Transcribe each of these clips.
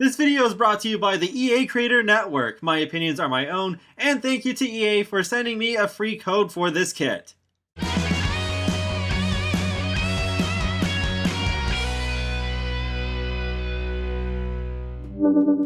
This video is brought to you by the EA Creator Network. My opinions are my own, and thank you to EA for sending me a free code for this kit.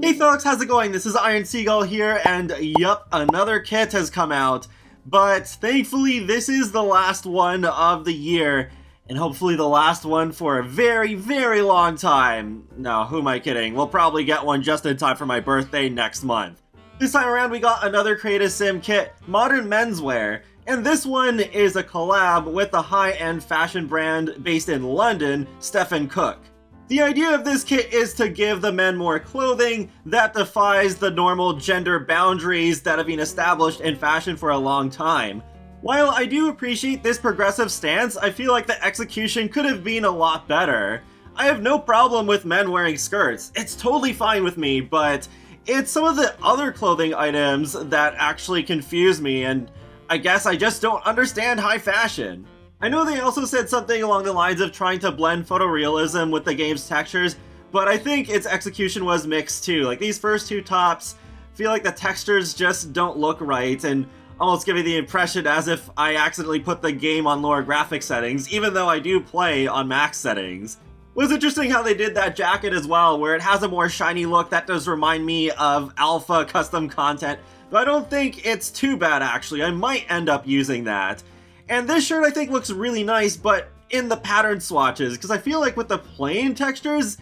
Hey folks, how's it going? This is Iron Seagull here, and yup, another kit has come out. But thankfully, this is the last one of the year, and hopefully the last one for a very, very long time. No, who am I kidding? We'll probably get one just in time for my birthday next month. This time around, we got another Create Sim kit, Modern Menswear, and this one is a collab with the high-end fashion brand based in London, Stephen Cook. The idea of this kit is to give the men more clothing that defies the normal gender boundaries that have been established in fashion for a long time. While I do appreciate this progressive stance, I feel like the execution could have been a lot better. I have no problem with men wearing skirts, it's totally fine with me, but it's some of the other clothing items that actually confuse me, and I guess I just don't understand high fashion. I know they also said something along the lines of trying to blend photorealism with the game's textures, but I think its execution was mixed too. Like, these first two tops feel like the textures just don't look right, and almost give me the impression as if I accidentally put the game on lower graphics settings, even though I do play on max settings. It was interesting how they did that jacket as well, where it has a more shiny look that does remind me of alpha custom content, but I don't think it's too bad actually. I might end up using that. And this shirt I think looks really nice, but in the pattern swatches, because I feel like with the plain textures,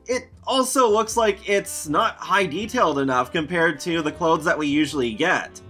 it also looks like it's not high detailed enough compared to the clothes that we usually get.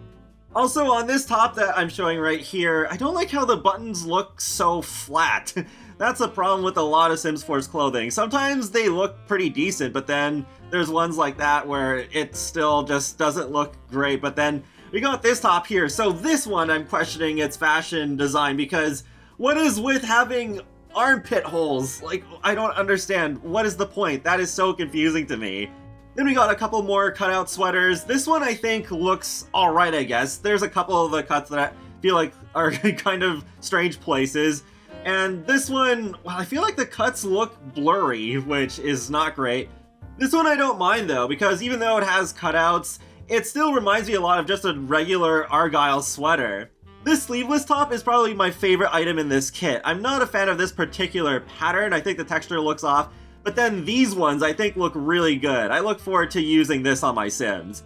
Also, on this top that I'm showing right here, I don't like how the buttons look so flat. That's a problem with a lot of Sims 4's clothing. Sometimes they look pretty decent, but then there's ones like that where it still just doesn't look great. But then we got this top here. So this one, I'm questioning its fashion design, because what is with having armpit holes? Like, I don't understand. What is the point? That is so confusing to me. Then we got a couple more cutout sweaters. This one I think looks alright, I guess. There's a couple of the cuts that I feel like are kind of strange places. And this one, well, I feel like the cuts look blurry, which is not great. This one I don't mind though, because even though it has cutouts, it still reminds me a lot of just a regular Argyle sweater. This sleeveless top is probably my favorite item in this kit. I'm not a fan of this particular pattern. I think the texture looks off. But then these ones I think look really good. I look forward to using this on my Sims.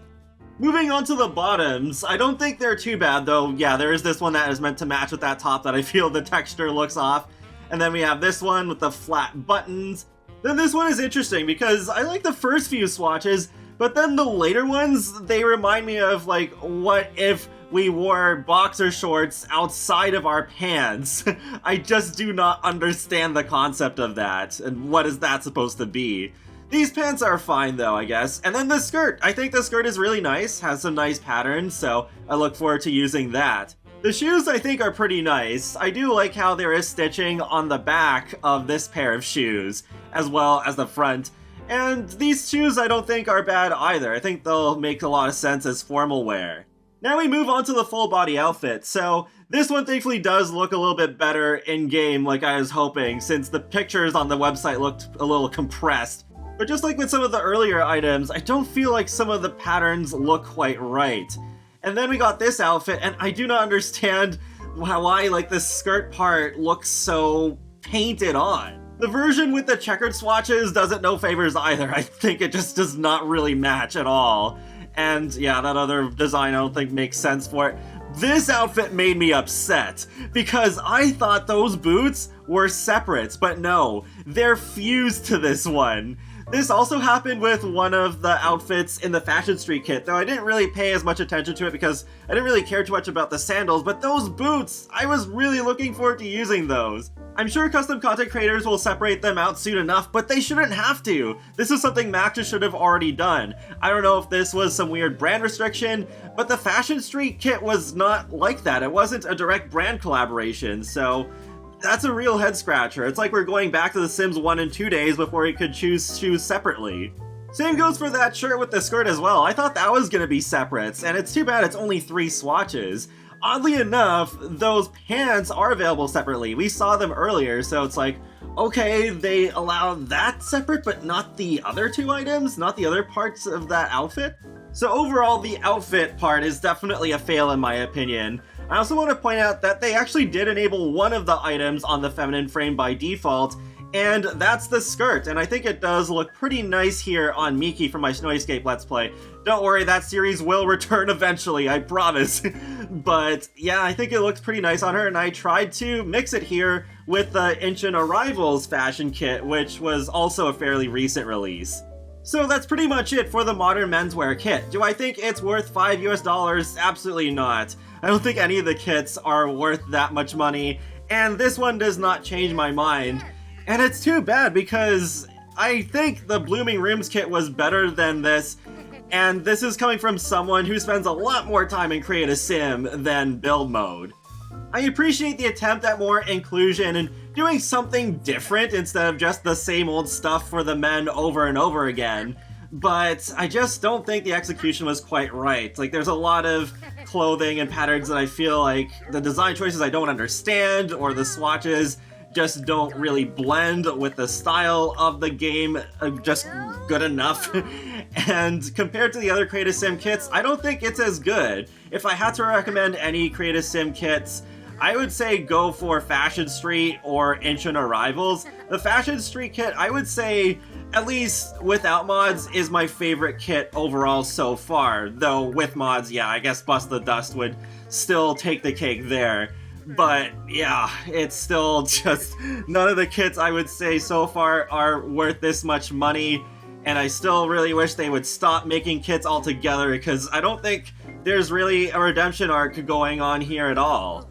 Moving on to the bottoms, I don't think they're too bad though. Yeah, there is this one that is meant to match with that top that I feel the texture looks off. And then we have this one with the flat buttons. Then this one is interesting because I like the first few swatches, but then the later ones, they remind me of like, what if we wore boxer shorts outside of our pants? I just do not understand the concept of that, and what is that supposed to be? These pants are fine though, I guess. And then the skirt. I think the skirt is really nice, has some nice patterns, so I look forward to using that. The shoes I think are pretty nice. I do like how there is stitching on the back of this pair of shoes, as well as the front. And these shoes I don't think are bad either. I think they'll make a lot of sense as formal wear. Now we move on to the full body outfit. So this one thankfully does look a little bit better in game like I was hoping, since the pictures on the website looked a little compressed. But just like with some of the earlier items, I don't feel like some of the patterns look quite right. And then we got this outfit, and I do not understand why like the skirt part looks so painted on. The version with the checkered swatches does it no favors either. I think it just does not really match at all. And yeah, that other design I don't think makes sense for it. This outfit made me upset because I thought those boots were separate, but no, they're fused to this one. This also happened with one of the outfits in the Fashion Street kit, though I didn't really pay as much attention to it because I didn't really care too much about the sandals, but those boots, I was really looking forward to using those. I'm sure custom content creators will separate them out soon enough, but they shouldn't have to. This is something Maxis should have already done. I don't know if this was some weird brand restriction, but the Fashion Street kit was not like that. It wasn't a direct brand collaboration, so that's a real head scratcher. It's like we're going back to the Sims 1 and 2 days before you could choose shoes separately. Same goes for that shirt with the skirt as well. I thought that was gonna be separate, and it's too bad it's only 3 swatches. Oddly enough, those pants are available separately. We saw them earlier, so it's like, okay, they allow that separate, but not the other two items? Not the other parts of that outfit? So overall, the outfit part is definitely a fail in my opinion. I also want to point out that they actually did enable one of the items on the feminine frame by default, and that's the skirt, and I think it does look pretty nice here on Miki from my Snowy Escape Let's Play. Don't worry, that series will return eventually, I promise. But yeah, I think it looks pretty nice on her, and I tried to mix it here with the Inshin Arrivals fashion kit, which was also a fairly recent release. So that's pretty much it for the modern menswear kit. Do I think it's worth $5 US? Absolutely not. I don't think any of the kits are worth that much money, and this one does not change my mind. And it's too bad because I think the Blooming Rooms kit was better than this, and this is coming from someone who spends a lot more time in Create a Sim than build mode. I appreciate the attempt at more inclusion and doing something different instead of just the same old stuff for the men over and over again, but I just don't think the execution was quite right. Like, there's a lot of clothing and patterns that I feel like the design choices I don't understand, or the swatches just don't really blend with the style of the game just good enough. And compared to the other Create a Sim kits, I don't think it's as good. If I had to recommend any Create a Sim kits, I would say go for Fashion Street or Inshin Arrivals. The Fashion Street kit, I would say, at least without mods, is my favorite kit overall so far. Though with mods, yeah, I guess Bust the Dust would still take the cake there. But yeah, it's still just none of the kits I would say so far are worth this much money. And I still really wish they would stop making kits altogether, because I don't think there's really a redemption arc going on here at all.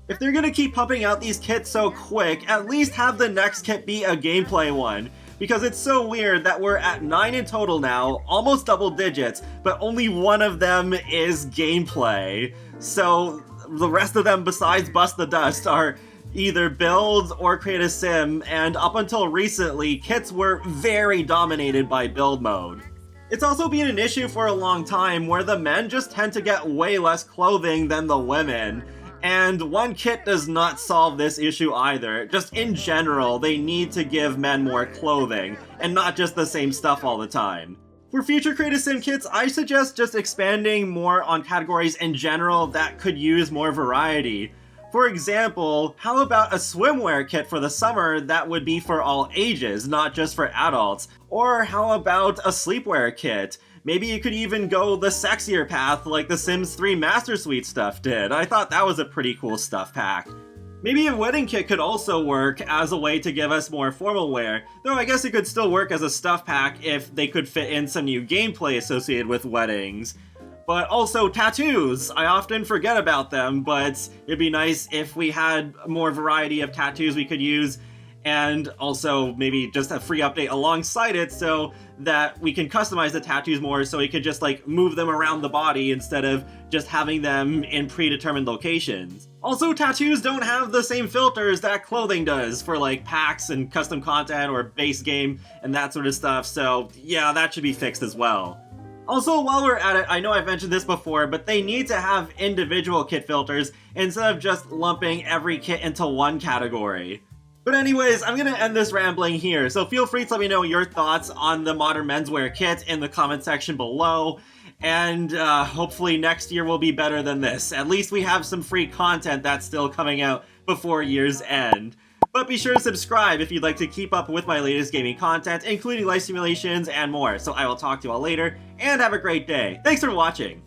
If they're gonna keep pumping out these kits so quick, at least have the next kit be a gameplay one. Because it's so weird that we're at 9 in total now, almost double digits, but only one of them is gameplay. So the rest of them besides Bust the Dust are either build or Create a Sim, and up until recently, kits were very dominated by build mode. It's also been an issue for a long time where the men just tend to get way less clothing than the women. And one kit does not solve this issue either. Just in general, they need to give men more clothing, and not just the same stuff all the time. For future Create a Sim kits, I suggest just expanding more on categories in general that could use more variety. For example, how about a swimwear kit for the summer that would be for all ages, not just for adults? Or how about a sleepwear kit? Maybe you could even go the sexier path like the Sims 3 Master Suite stuff did. I thought that was a pretty cool stuff pack. Maybe a wedding kit could also work as a way to give us more formal wear, though I guess it could still work as a stuff pack if they could fit in some new gameplay associated with weddings. But also tattoos! I often forget about them, but it'd be nice if we had more variety of tattoos we could use, and also maybe just a free update alongside it so that we can customize the tattoos more, so we could just like move them around the body instead of just having them in predetermined locations. Also, tattoos don't have the same filters that clothing does for like packs and custom content or base game and that sort of stuff, so yeah, that should be fixed as well. Also, while we're at it, I know I've mentioned this before, but they need to have individual kit filters instead of just lumping every kit into one category. But anyways, I'm gonna end this rambling here, so feel free to let me know your thoughts on the modern menswear kit in the comment section below, and hopefully next year will be better than this. At least we have some free content that's still coming out before year's end. But be sure to subscribe if you'd like to keep up with my latest gaming content, including life simulations and more. So I will talk to you all later, and have a great day. Thanks for watching!